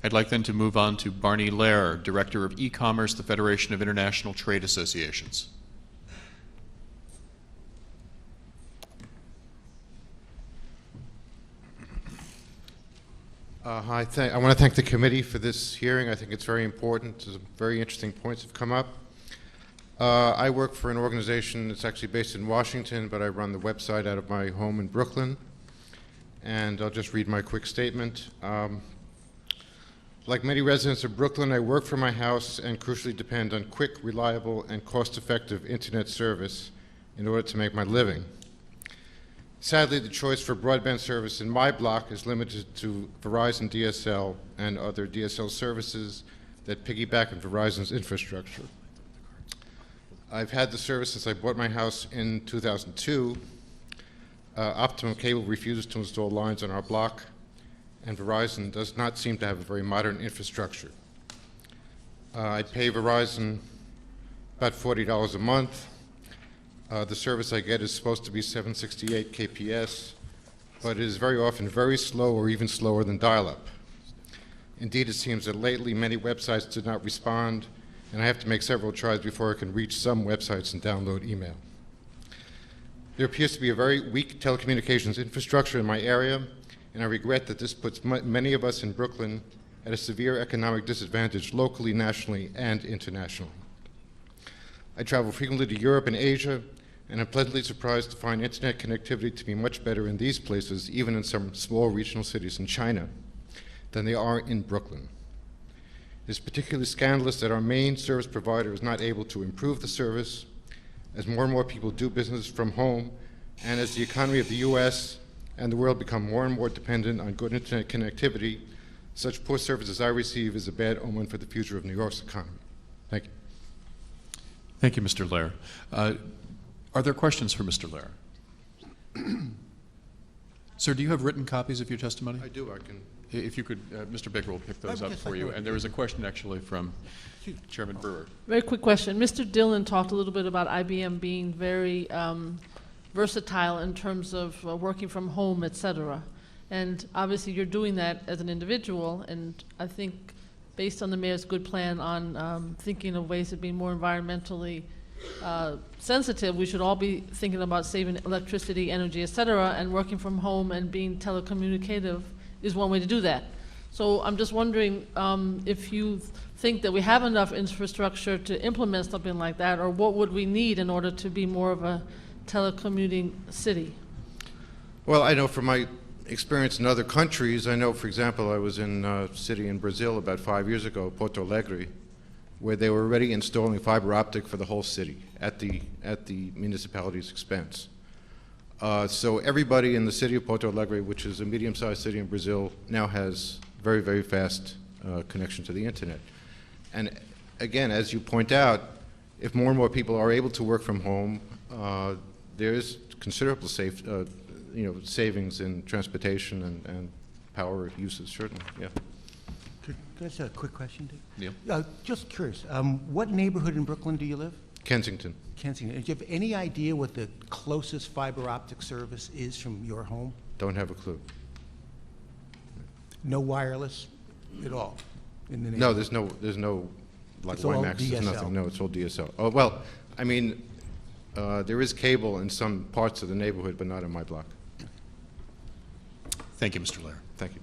I'd like then to move on to Barney Lehrer, Director of E-Commerce, the Federation of International Trade Associations. Hi, I want to thank the committee for this hearing. I think it's very important. Some very interesting points have come up. I work for an organization that's actually based in Washington, but I run the website out of my home in Brooklyn. And I'll just read my quick statement. Like many residents of Brooklyn, I work from my house and crucially depend on quick, reliable, and cost-effective internet service in order to make my living. Sadly, the choice for broadband service in my block is limited to Verizon DSL and other DSL services that piggyback on Verizon's infrastructure. I've had the service since I bought my house in 2002. Optimum Cable refuses to install lines on our block, and Verizon does not seem to have a very modern infrastructure. I pay Verizon about $40 a month. The service I get is supposed to be 768 kps, but it is very often very slow or even slower than dial-up. Indeed, it seems that lately many websites do not respond, and I have to make several tries before I can reach some websites and download email. There appears to be a very weak telecommunications infrastructure in my area, and I regret that this puts many of us in Brooklyn at a severe economic disadvantage locally, nationally, and internationally. I travel frequently to Europe and Asia, and I'm pleasantly surprised to find internet connectivity to be much better in these places, even in some small regional cities in China, than they are in Brooklyn. It is particularly scandalous that our main service provider is not able to improve the service. As more and more people do business from home, and as the economy of the US and the world become more and more dependent on good internet connectivity, such poor service as I receive is a bad omen for the future of New York's economy. Thank you. Thank you, Mr. Lehrer. Are there questions for Mr. Lehrer? Sir, do you have written copies of your testimony? I do. I can. If you could, Mr. Baker will pick those up for you. And there was a question actually from Chairman Brewer. Very quick question. Mr. Dillon talked a little bit about IBM being very versatile in terms of working from home, et cetera. And obviously you're doing that as an individual, and I think based on the mayor's good plan on thinking of ways of being more environmentally sensitive, we should all be thinking about saving electricity, energy, et cetera, and working from home and being telecommunicative is one way to do that. So I'm just wondering if you think that we have enough infrastructure to implement something like that, or what would we need in order to be more of a telecommuting city? Well, I know from my experience in other countries, I know, for example, I was in a city in Brazil about 5 years ago, Porto Alegre, where they were already installing fiber optic for the whole city at the municipality's expense. So everybody in the city of Porto Alegre, which is a medium-sized city in Brazil, now has very, very fast connection to the internet. And again, as you point out, if more and more people are able to work from home, there is considerable savings in transportation and power usage, certainly. Yeah. Could I ask a quick question, Dave? Yeah. Just curious, what neighborhood in Brooklyn do you live? Kensington. Kensington. Do you have any idea what the closest fiber optic service is from your home? Don't have a clue. No wireless at all in the No, neighborhood? there's no like It's all WiMAX. There's DSL. nothing. No, it's all DSL. Oh well, I mean, there is cable in some parts of the neighborhood, but not in my block. Thank you, Mr. Lehrer. Thank you.